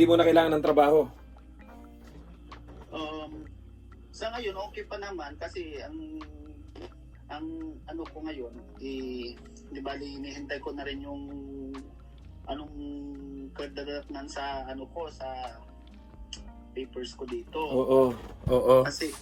hindi mo na kailangan ng trabaho? Sa ngayon okay pa naman kasi ang ano ko ngayon di bali hinihintay ko na rin yung anong kadadatnan sa ano ko sa papers ko dito. Oo. Kasi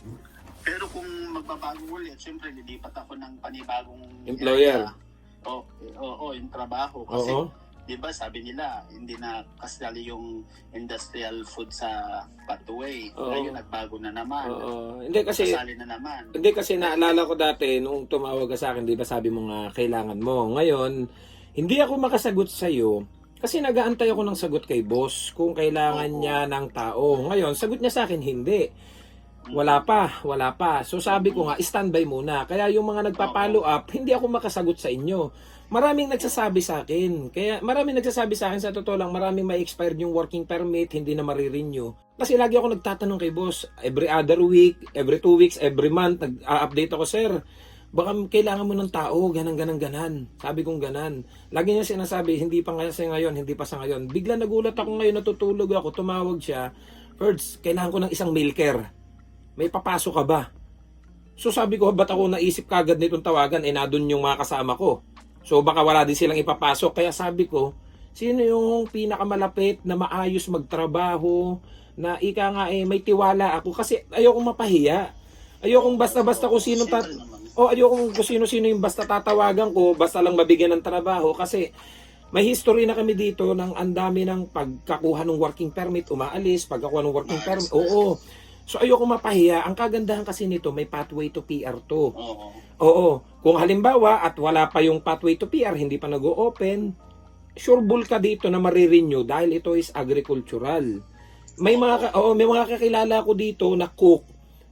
pero kung magbabago ulit, syempre lilipat ako ng panibagong Employer. Oo, yung trabaho kasi Oo. 'di ba sabi nila hindi na kasali yung industrial food sa pathway. Oo. Ngayon nagbago na naman. Oo. Hindi kasi Kasali na naman. naalala ko dati nung tumawag ka sa akin, 'di ba sabi mo nga kailangan mo. Ngayon, hindi ako makasagot sa iyo kasi nag-aantay ako ng sagot kay boss kung kailangan niya ng tao. Ngayon, sagot niya sa akin hindi. Wala pa. So sabi ko nga, standby muna. Kaya yung mga nagpa-follow up, hindi ako makasagot sa inyo. Maraming nagsasabi sa akin. Sa totoo lang, maraming may expired yung working permit, hindi na marirenew. Kasi lagi ako nagtatanong kay boss, every other week, every 2 weeks, every month, nag-update ako, sir. Baka kailangan mo ng tao, ganan. Sabi kong ganan. Lagi niya sinasabi, hindi pa sa ngayon. Bigla nagulat ako ngayon, natutulog ako, tumawag siya. Ferds, kailangan ko ng isang milker. May papasok ka ba? So sabi ko, ba't ako naisip kagad nitong tawagan? Nadun yung mga kasama ko. So baka wala din silang ipapasok. Kaya sabi ko, sino yung pinakamalapit na maayos magtrabaho, na ika nga may tiwala ako. Kasi ayokong mapahiya. Ayokong basta-basta kung sino ayokong kung sino-sino yung basta tatawagan ko, basta lang mabigyan ng trabaho. Kasi may history na kami dito ng andami ng pagkakuha ng working permit, umaalis, pagkakuha ng working permit. Oo. So ayoko mapahiya. Ang kagandahan kasi nito, may pathway to PR to. Oo. Kung halimbawa at wala pa yung pathway to PR, hindi pa nag-o-open, sureball ka dito na marirenew dahil ito is agricultural. May mga kakilala ko dito na cook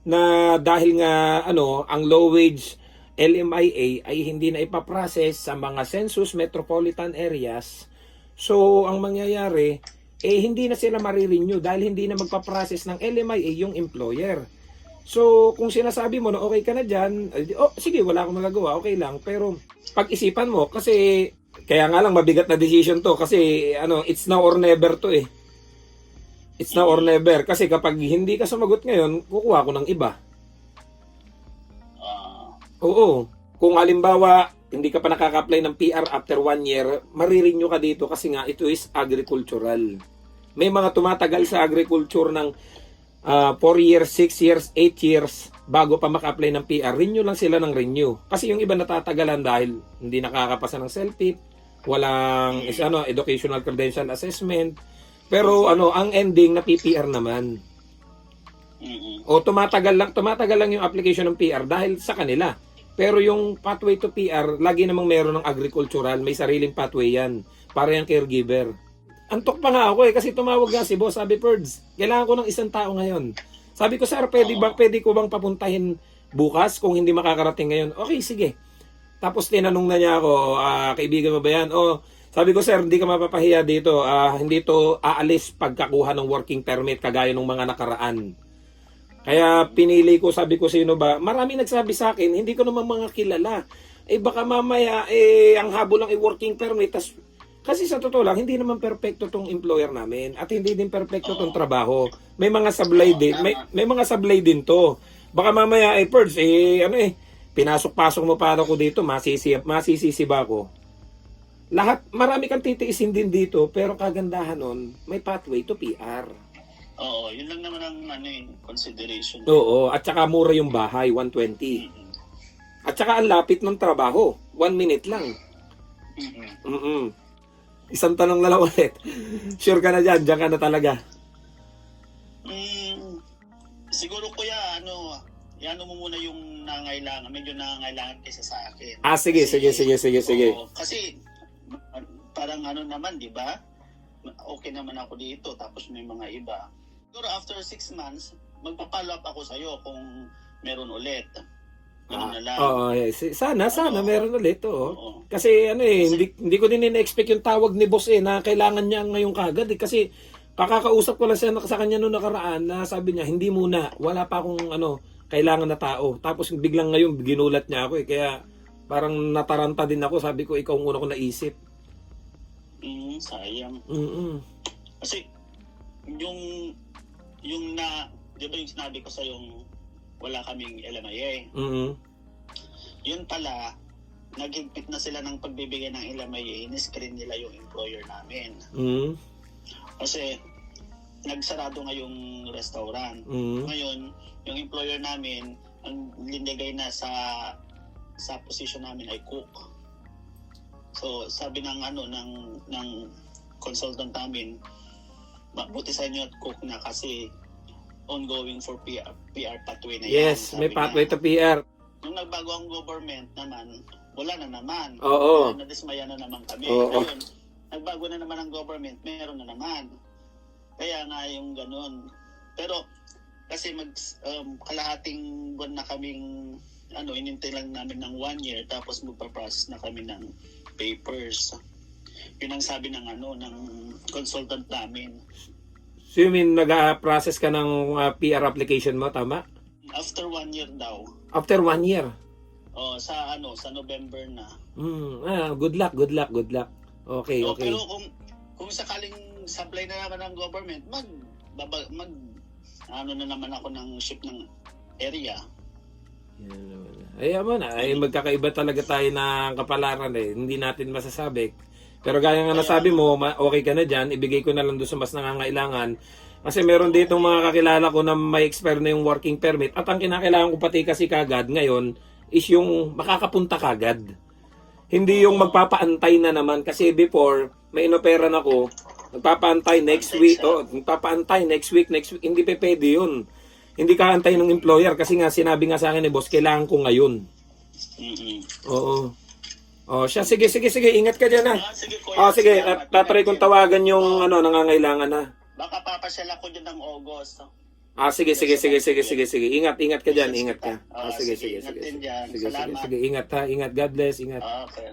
na dahil nga ang low wage LMIA ay hindi na ipaprocess sa mga census metropolitan areas. So ang mangyayari hindi na sila marirenew dahil hindi na magpa-process ng LMIA yung employer. So, kung sinasabi mo na okay ka na dyan, sige, wala akong magagawa, okay lang. Pero, pag-isipan mo, kasi, kaya nga lang mabigat na decision to, kasi, it's now or never to eh. It's now or never. Kasi kapag hindi ka sumagot ngayon, kukuha ko ng iba. Oo. Kung halimbawa, hindi ka pa nakaka-apply ng PR after 1 year, marirenew ka dito kasi nga ito is agricultural. May mga tumatagal sa agriculture ng 4 years, 6 years, 8 years bago pa maka-apply ng PR. Renew lang sila ng renew. Kasi yung iba natatagalan dahil hindi nakakapasa ng CELPIP, walang educational credential assessment. Pero ang ending na PPR naman. O tumatagal lang yung application ng PR dahil sa kanila. Pero yung pathway to PR, lagi namang meron ng agricultural, may sariling pathway yan. Para yung caregiver. Antok pa nga ako kasi tumawag nga si boss, sabi Ferds, kailangan ko ng isang tao ngayon. Sabi ko, sir, pwede ko bang papuntahin bukas kung hindi makakarating ngayon? Okay, sige. Tapos tinanong na niya ako, kaibigan mo ba yan? Sabi ko, sir, hindi ka mapapahiya dito. Hindi to aalis pagkakuha ng working permit kagaya ng mga nakaraan. Kaya pinili ko, sabi ko, sino ba? Marami nagsabi sa akin, hindi ko naman mga kilala. Baka mamaya, ang habol ng working permit. Kasi sa totoo lang, hindi naman perfecto tong employer namin. At hindi din perfecto tong trabaho. May mga sablay din. May mga sablay din to. Baka mamaya, Ferds, pinasok-pasok mo para ko dito, masisisi ba ako? Marami kang titiisin din dito, pero kagandahan nun, may pathway to PR. Oo, yun lang naman ang consideration. Oo, at saka mura yung bahay, 120. At saka ang lapit ng trabaho, 1 minute lang. Isang tanong na lang ulit. Sure ka na dyan ka na talaga. Siguro kuya, mo muna yung nangailangan, medyo nangailangan kaysa sa akin. Sige. Oo, kasi parang naman, di ba? Okay naman ako dito, tapos may mga iba. Siguro after 6 months, magpa-follow up ako sa'yo kung meron ulit. Ganun na lang. Sana meron ulit. Kasi hindi ko din ina-expect yung tawag ni boss na kailangan niya ngayong kagad. Kasi kakakausap ko lang sa kanya noong nakaraan na sabi niya, hindi muna, wala pa akong kailangan na tao. Tapos biglang ngayon, ginulat niya ako Kaya parang nataranta din ako. Sabi ko, ikaw ang una ko naisip. Sayang. Mm-mm. Kasi yung na, di ba yung sinabi ko sa yung wala kaming LMIA. Mm-hmm. Yun pala, naghigpit na sila ng pagbibigay ng LMIA, in-screen nila yung employer namin. Mm-hmm. Kasi nagsarado nga yung restaurant. Mm-hmm. Ngayon, yung employer namin, ang linigay na sa position namin ay cook. So, sabi ng ng consultant namin, mabuti sa inyo at cook na kasi ongoing for PR pathway na yan. Yes, may pathway to PR. Nung nagbago ang government naman, wala na naman. Oo. Nadismaya na naman kami. Oo. Ngayon, nagbago na naman ang government, meron na naman. Kaya nga yung ganun. Pero, kasi kalahating buwan na kaming, inintay lang namin ng 1 year, tapos magpa-process na kami ng papers. Yun ang sabi ng consultant namin. So you mean nag-process ka ng PR application mo, tama? After 1 year daw. After 1 year? Sa November na. Good luck. Okay. Pero kung sakaling supply na naman ng government, na naman ako ng ship ng area. Ayaw mo na. Ay, magkakaiba talaga tayo ng kapalaran eh. Hindi natin masasabi. Pero gaya nga nasabi mo, okay ka na dyan, ibigay ko na lang doon sa mas nangangailangan. Kasi meron ditong mga kakilala ko na may expire na yung working permit. At ang kinakailangan ko pati kasi kagad ngayon is yung makakapunta kagad. Hindi yung magpapaantay na naman. Kasi before, may inoperan ako, magpapaantay next week. Next week. Hindi pa pwede yun. Hindi ka antay ng employer kasi nga sinabi nga sa akin ni boss, kailangan ko ngayon. Oo. Siya, sige, ingat ka dyan ha. Sige, tatry kong tawagan yung nangangailangan ha. Baka papasyal ako dyan ng August. Sige. Ingat ka dyan, ingat ka. Sige. Salamat. Sige, ingat ha, ingat. God bless, ingat. Okay.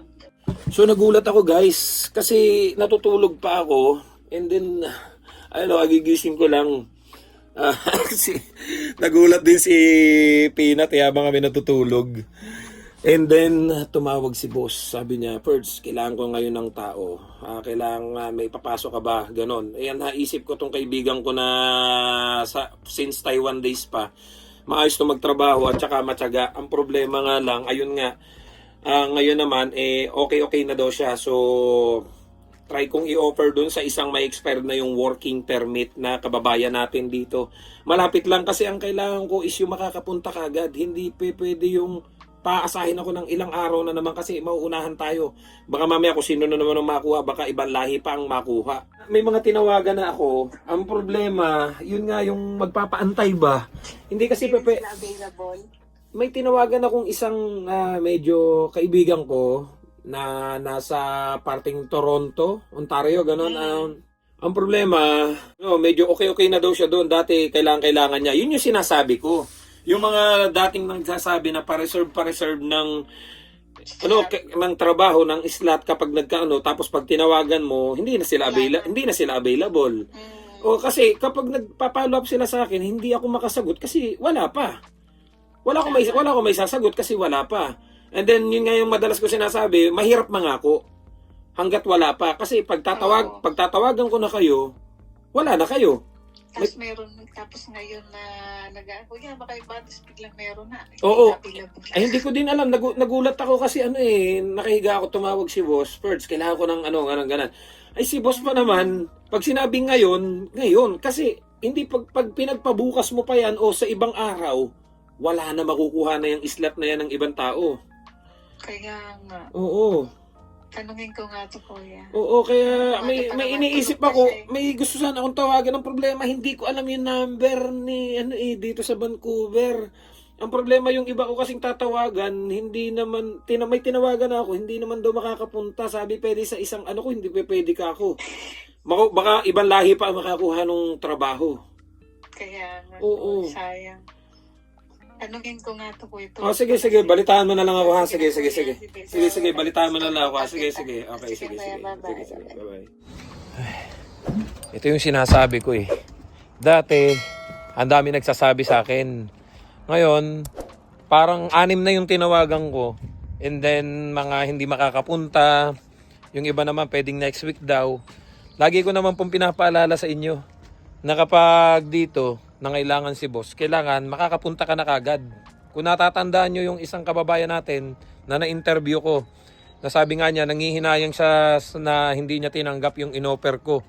So nagulat ako guys, kasi natutulog pa ako, and then, agigising ko lang. Kasi nagulat din si Peanut habang kami natutulog. And then, tumawag si boss. Sabi niya, Ferds, kailangan ko ngayon ng tao. Kailangan may papasok ka ba? Ganon. Ayan, naisip ko tong kaibigan ko na since Taiwan days pa. Maayos to magtrabaho at saka matyaga. Ang problema nga lang, ayun nga, ngayon naman, okay na daw siya. So, try kong i-offer dun sa isang may expire na yung working permit na kababayan natin dito. Malapit lang kasi ang kailangan ko is yung makakapunta kagad. Hindi pwede yung paasahin ako ng ilang araw na naman kasi mauunahan tayo. Baka mamaya kung sino na naman ang makuha, baka ibang lahi pa ang makuha. May mga tinawagan na ako. Ang problema, yun nga yung magpapaantay ba? Hindi kasi available. May tinawagan akong isang medyo kaibigan ko na nasa parting Toronto, Ontario, gano'n. Ang problema, medyo okay na daw siya doon. Dati kailangan niya. Yun yung sinasabi ko. Yung mga dating nagsasabi na pa-reserve ng ng trabaho ng slot kapag tapos pag tinawagan mo, hindi na sila available. O kasi kapag nagpa-follow up sila sa akin, hindi ako makasagot kasi wala pa. Wala ko may sasagot kasi wala pa. And then yun nga yung madalas ko sinasabi, mahirap mangako hangga't wala pa kasi pagtatawagan ko na kayo, wala na kayo. Tapos ngayon na kuya baka ibadis biglang meron na. Oo. Ay hindi ko din alam, nagulat ako kasi nakahiga ako, tumawag si boss. First, kailangan ko ng ganun. Ay si boss pa naman, pag sinabing ngayon, kasi hindi pag pinagpabukas mo pa yan o sa ibang araw, wala na makukuha na yung slot na yan ng ibang tao. Kaya nga. Oo. Tanungin ko nga to kuya. Oo, kaya may iniisip ako, may gusto sana akong tawagan. Ng problema, hindi ko alam yung number ni dito sa Vancouver. Ang problema yung iba ko kasing tatawagan, hindi naman may tinawagan ako, hindi naman daw makakapunta. Sabi pwede sa isang ko, hindi pwede ka ako. Baka ibang lahi pa ang makakuha ng trabaho. Kaya nga. Oo. Sayang. Tanungin ko nga to kuya. Sige, balitaan mo na lang ako ha. Sige, balitaan mo na lang ako ha. Sige. Okay, sige. Bye-bye. Ito yung sinasabi ko eh. Dati, ang dami nagsasabi sa akin. Ngayon, parang 6 na yung tinawagan ko. And then, mga hindi makakapunta. Yung iba naman, pwedeng next week daw. Lagi ko naman pong pinapaalala sa inyo. na kapag dito nangailangan si boss, kailangan makakapunta ka na kagad. Kung natatandaan nyo yung isang kababayan natin na na-interview ko, nasabi nga niya, nanghihinayang siya na hindi niya tinanggap yung inoffer ko.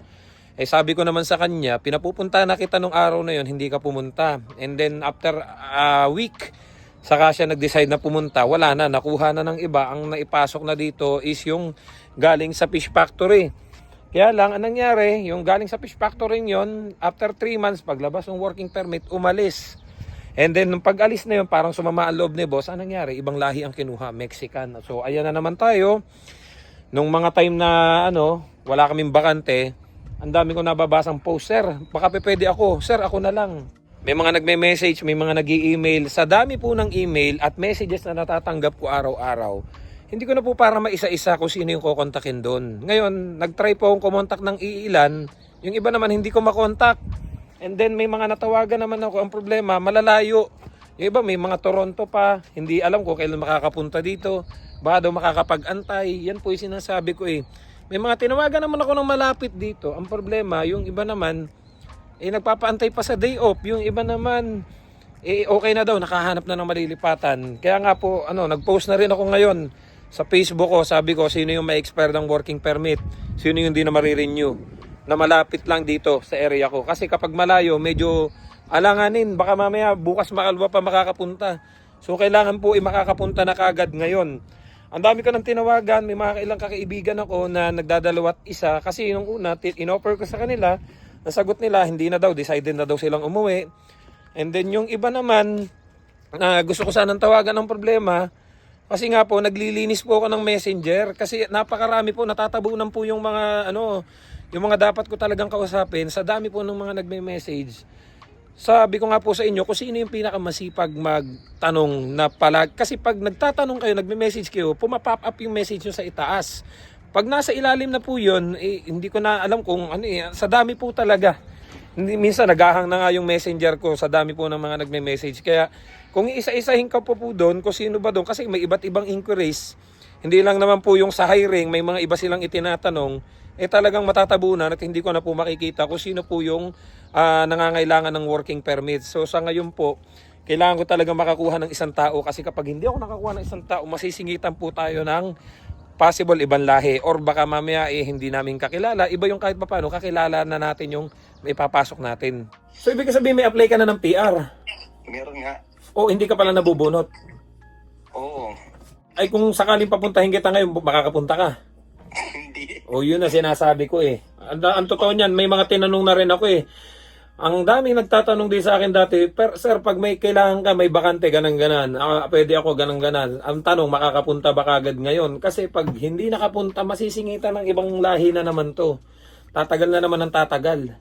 Eh sabi ko naman sa kanya, pinapupunta na kita nung araw na yon, hindi ka pumunta. And then after a week, saka siya nag-decide na pumunta. Wala na, nakuha na ng iba. Ang naipasok na dito is yung galing sa fish factory. Kaya lang, anong nangyari, yung galing sa fish factory yon, after 3 months, paglabas ng working permit, umalis. And then, nung pag-alis na yun, parang sumama ang loob ni boss. Anong nangyari? Ibang lahi ang kinuha, Mexican. So, ayan na naman tayo. Nung mga time na, wala kaming bakante, ang dami ko nababasang post, sir, baka pwede ako. Sir, ako na lang. May mga nagme-message, may mga nag-i-email. Sa dami po ng email at messages na natatanggap ko araw-araw, hindi ko na po para maisa-isa kung sino yung kukontakin doon. Ngayon, nag-try po akong kumontak ng iilan. Yung iba naman, hindi ko makontak. And then may mga natawagan naman ako. Ang problema, malalayo. Yung iba may mga Toronto pa. Hindi alam ko kailan makakapunta dito. Baka daw makakapag-antay. Yan po yung sinasabi ko eh. May mga tinawagan naman ako ng malapit dito. Ang problema, yung iba naman, nagpapaantay pa sa day off. Yung iba naman, okay na daw. Nakahanap na ng malilipatan. Kaya nga po, nag-post na rin ako ngayon sa Facebook ko. Sabi ko, sino yung may expire ng working permit? Sino yung hindi na marirenew? Na malapit lang dito sa area ko. Kasi kapag malayo, medyo alanganin. Baka mamaya bukas makalwa pa makakapunta. So kailangan po makakapunta na kagad ngayon. Ang dami ko ng tinawagan. May mga ilang kakaibigan ako na nagdadalawat isa. Kasi nung una, in-offer ko sa kanila, nasagot nila, hindi na daw, decided na daw silang umuwi. And then yung iba naman, gusto ko sanang tawagan ng problema. Kasi nga po, naglilinis po ako ng messenger. Kasi napakarami po, natatabunan po yung mga, yung mga dapat ko talagang kausapin. Sa dami po ng mga nagme-message. Sabi ko nga po sa inyo, kung sino yung pinakamasipag magtanong na kasi pag nagtatanong kayo, nagme-message kayo, pumapop up yung message nyo sa itaas. Pag nasa ilalim na po yun, hindi ko na alam kung sa dami po talaga. Minsan naghahang na nga yung messenger ko sa dami po ng mga nagme-message. Kaya kung isa-isahin ka po doon, kung sino ba doon, kasi may iba't ibang inquiries, hindi lang naman po yung sa hiring, may mga iba silang itinatanong, talagang matatabunan at hindi ko na po makikita kung sino po yung nangangailangan ng working permit. So sa ngayon po, kailangan ko talaga makakuha ng isang tao kasi kapag hindi ako nakakuha ng isang tao, masisingitan po tayo ng possible ibang lahi or baka mamaya hindi namin kakilala. Iba yung kahit paano kakilala na natin yung may papasok natin. So ibig sabihin may apply ka na ng PR? Meron nga. O hindi ka pala nabubunot? Oo. Ay kung sakaling papuntahin kita ngayon, makakapunta ka? Hindi. O yun na sinasabi ko eh. Ang totoo niyan, may mga tinanong na rin ako eh. Ang daming nagtatanong din sa akin dati, sir, pag may kailangan ka, may bakante, ganang-ganan. Pwede ako ganang-ganan. Ang tanong, makakapunta ba kagad ngayon? Kasi pag hindi nakapunta, masisingitan ng ibang lahi na naman to. Tatagal na naman ang tatagal.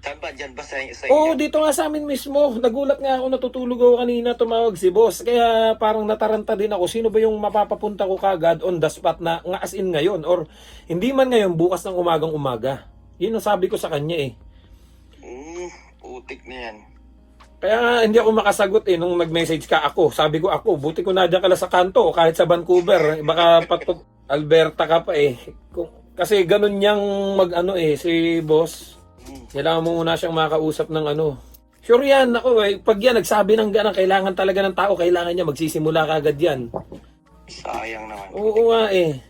Saan ba? Diyan ba sa Oo, dito nga sa amin mismo. Nagulat nga ako, natutulog ako kanina, tumawag si boss. Kaya parang nataranta din ako, sino ba yung mapapapunta ko kagad on the spot na nga as in ngayon? Or hindi man ngayon, bukas ng umagang umaga. Yun ang sabi ko sa kanya eh. Putik na yan. Kaya nga, hindi ako makasagot eh nung nag-message ka ako. Sabi ko ako, buti ko nadyan ka lang sa kanto o kahit sa Vancouver. Baka Alberta ka pa eh. Kasi ganun niyang si boss. Kailangan mo muna siyang makausap ng Sure yan, ako eh. Pag yan, nagsabi ng ganang kailangan talaga ng tao, kailangan niya magsisimula kagad yan. Sayang naman. Oo nga eh.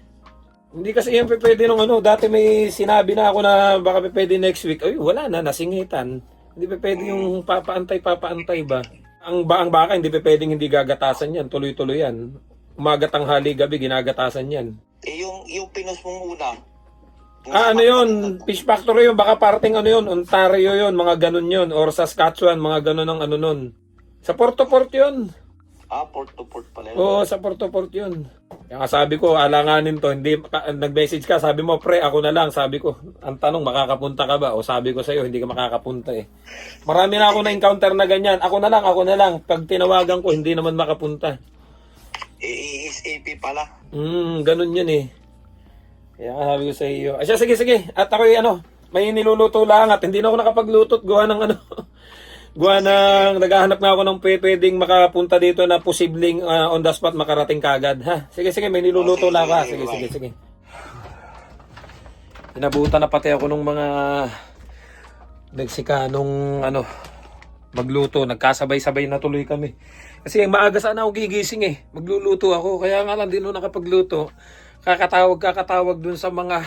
Hindi kasi yan pwede nung dati may sinabi na ako na baka pwede next week. Ay, wala na, nasingitan. Hindi pwede yung papaantay ba? Ang baka hindi pwedeng hindi gagatasan yan, tuloy-tuloy yan. Umaga, tanghali, gabi, ginagatasan yan. Yung pinos mong una. Yun? Fish factory yun, baka parting yun, Ontario yun, mga ganun yun, or Saskatchewan, mga ganun ang nun. Sa Porto yun. Port to port pala. Oo, sa Porto yun. Kaya sabi ko, alanganin to, hindi, nag-message ka, sabi mo, pre, ako na lang, sabi ko, ang tanong, makakapunta ka ba? O sabi ko sa'yo, hindi ka makakapunta eh. Marami na ako na-encounter na ganyan, ako na lang, pag tinawagan ko, hindi naman makapunta. Is AP pala. Ganun yun eh. Kaya sabi ko sa iyo. Sige. At ako may niluluto lang at hindi na ako nakapaglutot. Gawa ng naghahanap nga ako ng pwedeng makapunta dito na posibleng on the spot makarating kagad. Ha? Sige, may niluluto lang ka. Sige. Inabutan na pati ako ng mga Mexicanong ano, magluto. Nagkasabay-sabay na tuloy kami. Kasi maaga sana ako gigising eh. Magluluto ako. Kaya nga lang din ako nakapagluto. Kakatawag dun sa mga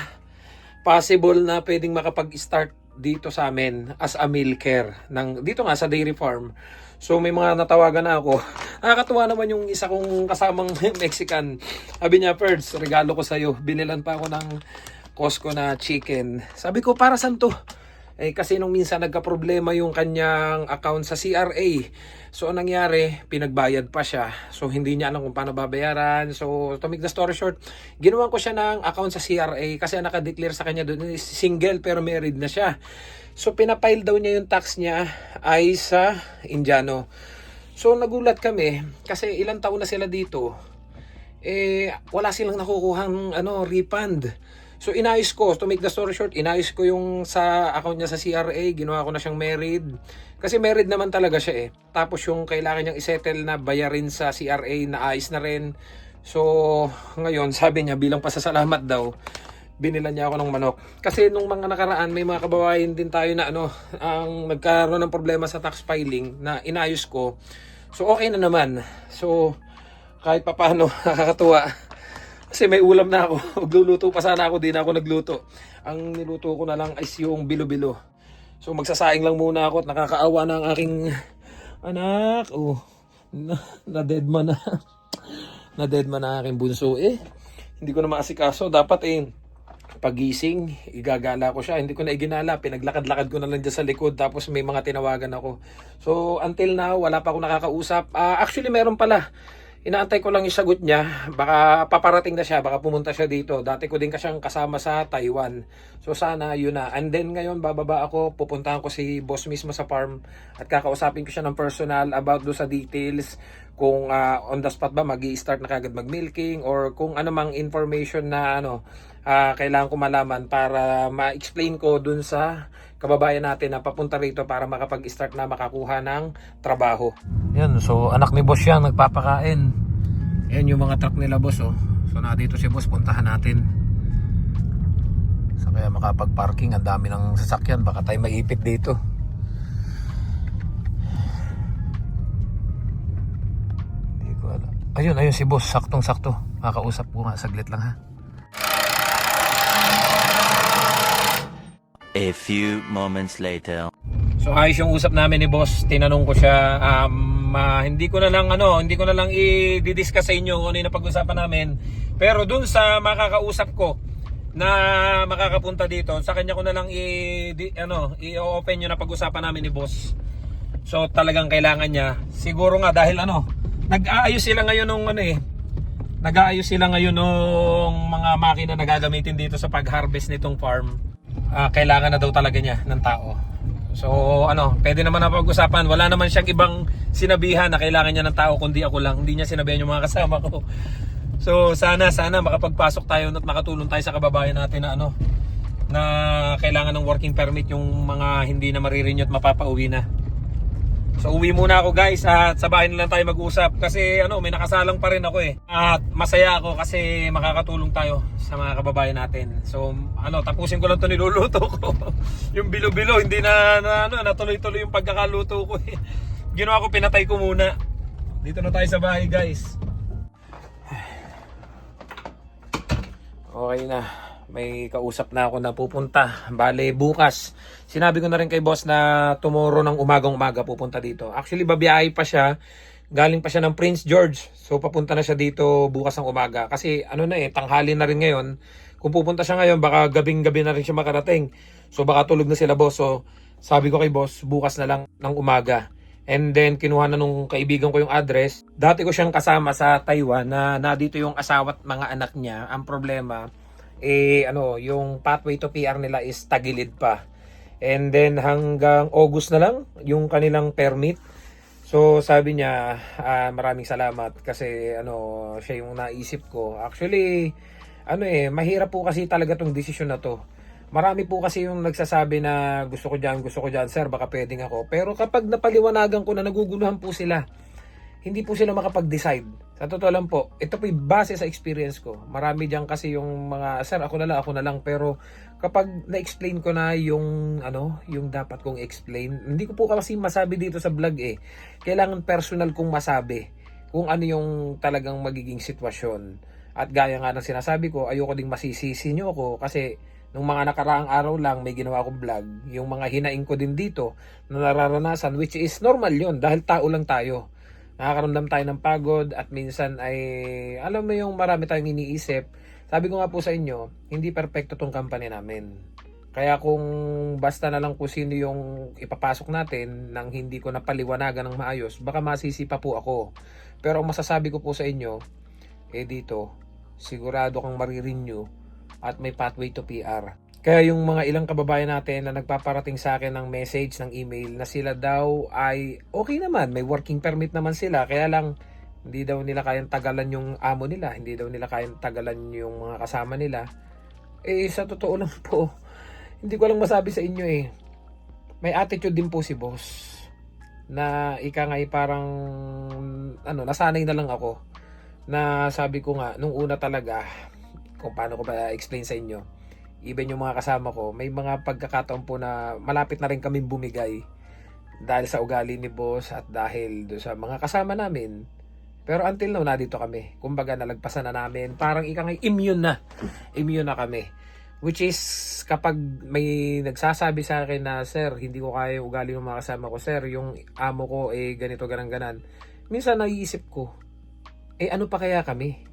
possible na pwedeng makapag-start dito sa amin as a meal care dito nga sa dairy farm. So may mga natawagan na ako. Nakakatuwa naman yung isa kong kasamang Mexican. Sabi niya, Ferds, regalo ko sa'yo. Binilan pa ako ng Costco na chicken. Sabi ko, para saan to? Eh kasi nung minsan nagka-problema yung kanyang account sa CRA. So anong nangyari, pinagbayad pa siya. So hindi niya alam kung paano babayaran. So to make the story short, ginawan ko siya ng account sa CRA kasi ang naka-declare sa kanya doon is single pero married na siya. So pinapile daw niya yung tax niya ay sa Indiano. So nagulat kami kasi ilang taon na sila dito. Wala silang nakukuhang refund. So inayos ko, to make the story short, inayos ko yung sa account niya sa CRA, ginawa ko na siyang married. Kasi married naman talaga siya eh. Tapos yung kailangan niyang isettle na bayarin sa CRA, naayos na rin. So ngayon, sabi niya bilang pasasalamat daw, binilan niya ako ng manok. Kasi nung mga nakaraan, may mga kababayan din tayo na ang nagkaroon ng problema sa tax filing na inayos ko. So okay na naman. So kahit papaano nakakatuwa. Kasi may ulam na ako. Magluluto pa sana ako, di na ako nagluto. Ang niluto ko na lang is yung bilo-bilo. So magsasaing lang muna ako at nakakaawa na ang aking anak. Oh, na-deadman na. Na-deadman na aking bunso eh. Hindi ko na maasikaso. Dapat pagising, igagala ko siya. Hindi ko na iginala. Pinaglakad-lakad ko na lang dyan sa likod. Tapos may mga tinawagan ako. So until now, wala pa ako nakakausap. Actually meron pala. Inaantay ko lang yung sagot niya. Baka paparating na siya. Baka pumunta siya dito. Dati ko din kasyang kasama sa Taiwan. So sana yun na. And then ngayon bababa ako. Pupuntahan ko si boss mismo sa farm. At kakausapin ko siya ng personal about do sa details. Kung on the spot ba magi-start na kagad mag-milking. Or kung ano mang information na kailangan ko malaman. Para ma-explain ko dun sa kababayan natin na papunta rito para makapag-start na makakuha ng trabaho. Yan, so anak ni boss yan, nagpapakain. Yan yung mga truck nila boss oh. So na dito si boss, puntahan natin. So kaya makapag-parking, ang dami ng sasakyan, baka tayo maipit dito. Hindi ko alam. Ayun si boss, saktong-sakto. Makausap ko nga, saglit lang ha. A few moments later. So ayos yung usap namin ni boss. Tinanong ko siya, hindi ko na lang i-discuss sa inyo kung ano yung napag-usapan namin. Pero dun sa makakausap ko na makakapunta dito, sa kanya ko na lang i-open yung napag-usapan namin ni boss. So talagang kailangan niya. Siguro nga dahil nag-aayos sila ngayon ng mga makina na gagamitin dito sa pag-harvest nitong farm. Kailangan na daw talaga niya ng tao. So pwede naman na pag-usapan. Wala naman siyang ibang sinabihan na kailangan niya ng tao kundi ako lang. Hindi niya sinabihan yung mga kasama ko. So sana makapagpasok tayo at makatulong tayo sa kababayan natin na kailangan ng working permit yung mga hindi na marirenew at mapapauwi na. So uwi muna ako guys at sa bahay na lang tayo mag-usap kasi may nakasalang pa rin ako eh. At masaya ako kasi makakatulong tayo sa mga kababayan natin. So tapusin ko lang 'to niluluto ko. Yung bilo-bilo hindi na natuloy-tuloy yung pagkakaluto ko eh. Ginawa ko, pinatay ko muna. Dito na tayo sa bahay guys. Okay na. May kausap na ako na pupunta. Bale, bukas. Sinabi ko na rin kay boss na tomorrow ng umaga pupunta dito. Actually, babiyahe pa siya. Galing pa siya ng Prince George. So, papunta na siya dito bukas ng umaga. Kasi, tanghali na rin ngayon. Kung pupunta siya ngayon, baka gabing-gabi na rin siya makarating. So, baka tulog na sila boss. So, sabi ko kay boss, bukas na lang ng umaga. And then, kinuha na nung kaibigan ko yung address. Dati ko siyang kasama sa Taiwan na dito yung asawa at mga anak niya. Ang problema, yung pathway to PR nila is tagilid pa. And then hanggang August na lang yung kanilang permit. So sabi niya, maraming salamat kasi siya yung naisip ko. Actually, mahirap po kasi talaga tong desisyon na to. Marami po kasi yung nagsasabi na gusto ko dyan, sir, baka pwedeng ako. Pero kapag napaliwanagan ko na naguguluhan po sila. hindi po sila makapag-decide. Sa totoo lang po, ito po yung base sa experience ko. Marami diyan kasi yung mga, sir, ako na lang. Pero kapag na-explain ko na yung, yung dapat kong explain, hindi ko po kasi masabi dito sa vlog eh. Kailangan personal kong masabi kung ano yung talagang magiging sitwasyon. At gaya nga ng sinasabi ko, ayoko ding masisisi nyo ako kasi nung mga nakaraang araw lang may ginawa akong vlog, yung mga hinaing ko din dito na nararanasan, which is normal yun dahil tao lang tayo. Nakakaramdam tayo ng pagod at minsan ay, alam mo yung marami tayong iniisip. Sabi ko nga po sa inyo, hindi perfecto tong company namin. Kaya kung basta na lang kung sino yung ipapasok natin nang hindi ko napaliwanagan ng maayos, baka masisi pa po ako. Pero ang masasabi ko po sa inyo, dito, sigurado kang marirenew at may pathway to PR. Kaya yung mga ilang kababayan natin na nagpaparating sa akin ng message, ng email, na sila daw ay okay naman, may working permit naman sila, kaya lang hindi daw nila kayang tagalan yung amo nila, hindi daw nila kayang tagalan yung mga kasama nila. Sa totoo lang po, hindi ko lang masabi sa inyo may attitude din po si boss. Na ika nga parang, nasanay na lang ako. Na sabi ko nga, nung una talaga, kung paano ko ba explain sa inyo, even yung mga kasama ko, may mga pagkakataon po na malapit na rin kami bumigay dahil sa ugali ni boss at dahil do sa mga kasama namin. Pero until now, nandito kami. Kumbaga, nalagpasan na namin. Parang ikang immune na kami. Which is, kapag may nagsasabi sa akin na, sir, hindi ko kaya yung ugali ng mga kasama ko, sir, yung amo ko ganito, ganan. Minsan naiisip ko, ano pa kaya kami?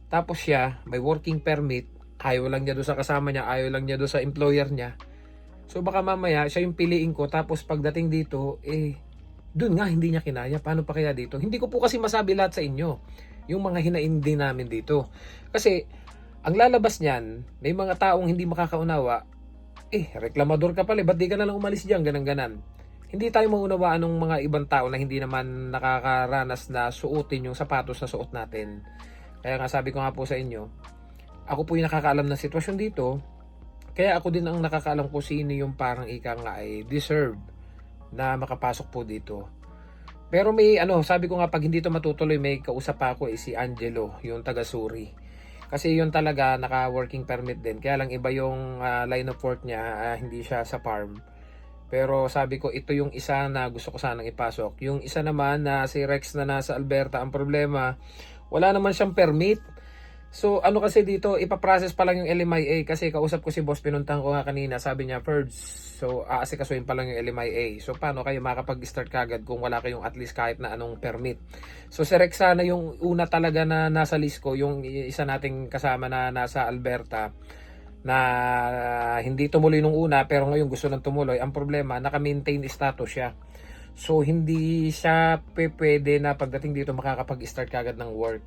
Tapos siya, may working permit, ayaw lang niya doon sa kasama niya, ayaw lang niya doon sa employer niya. So baka mamaya, siya yung piliin ko, tapos pagdating dito, doon nga hindi niya kinaya. Paano pa kaya dito? Hindi ko po kasi masabi lahat sa inyo. Yung mga hinain din namin dito. Kasi, ang lalabas niyan, may mga taong hindi makakaunawa, reklamador ka pala, ba't di ka na lang umalis dyan, ganan. Hindi tayo maunawaan ng mga ibang tao na hindi naman nakakaranas na suotin yung sapatos na suot natin. Kaya nga sabi ko nga po sa inyo, ako po yung nakakaalam ng sitwasyon dito, kaya ako din ang nakakaalam kung sino yung parang ika nga ay deserve na makapasok po dito. Pero may sabi ko nga pag hindi to matutuloy, may kausap pa ako si Angelo, yung taga Suri. Kasi yun talaga naka-working permit din. Kaya lang iba yung line of work niya, hindi siya sa farm. Pero sabi ko ito yung isa na gusto ko sanang ipasok. Yung isa naman na si Rex na nasa Alberta, ang problema, wala naman siyang permit. So kasi dito, ipaprocess pa lang yung LMIA kasi kausap ko si boss, pinuntahan ko nga kanina, sabi niya, Ferds, so aasikasuhin pa lang yung LMIA. So paano kayo makapag-start kagad kung wala kayong at least kahit na anong permit? So si Rex sana yung una talaga na nasa list ko, yung isa nating kasama na nasa Alberta, na hindi tumuloy nung una pero ngayon gusto nang tumuloy. Ang problema, naka-maintain status siya. So hindi siya pwede na pagdating dito makakapag-start kagad ng work.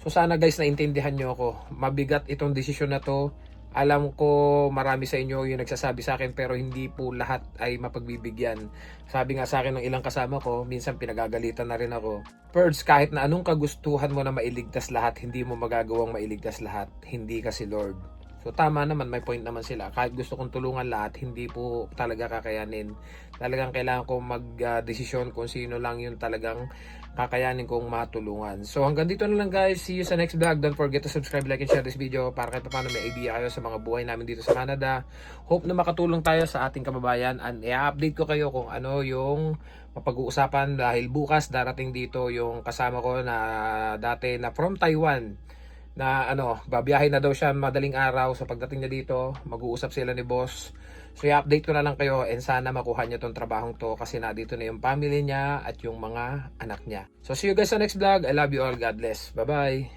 So sana guys naintindihan nyo ako. Mabigat itong desisyon na to. Alam ko marami sa inyo yung nagsasabi sa akin pero hindi po lahat ay mapagbibigyan. Sabi nga sa akin ng ilang kasama ko, minsan pinagagalitan na rin ako. Birds, kahit na anong kagustuhan mo na mailigtas lahat, hindi mo magagawang mailigtas lahat. Hindi kasi Lord. So tama naman, may point naman sila. Kahit gusto kong tulungan lahat, hindi po talaga kakayanin. Talagang kailangan ko mag-desisyon kung sino lang yung talagang kakayanin kong matulungan. So hanggang dito na lang guys. See you sa next vlog. Don't forget to subscribe, like, and share this video para kahit paano may idea kayo sa mga buhay namin dito sa Canada. Hope na makatulong tayo sa ating kababayan and i-update ko kayo kung ano yung mapag-uusapan dahil bukas darating dito yung kasama ko na dati na from Taiwan. Na babiyahe na daw siya madaling araw. So pagdating niya dito, mag-uusap sila ni boss. So i-update ko na lang kayo and sana makuha niya tong trabahong to kasi na dito na yung family niya at yung mga anak niya. So see you guys sa next vlog. I love you all. God bless. Bye-bye.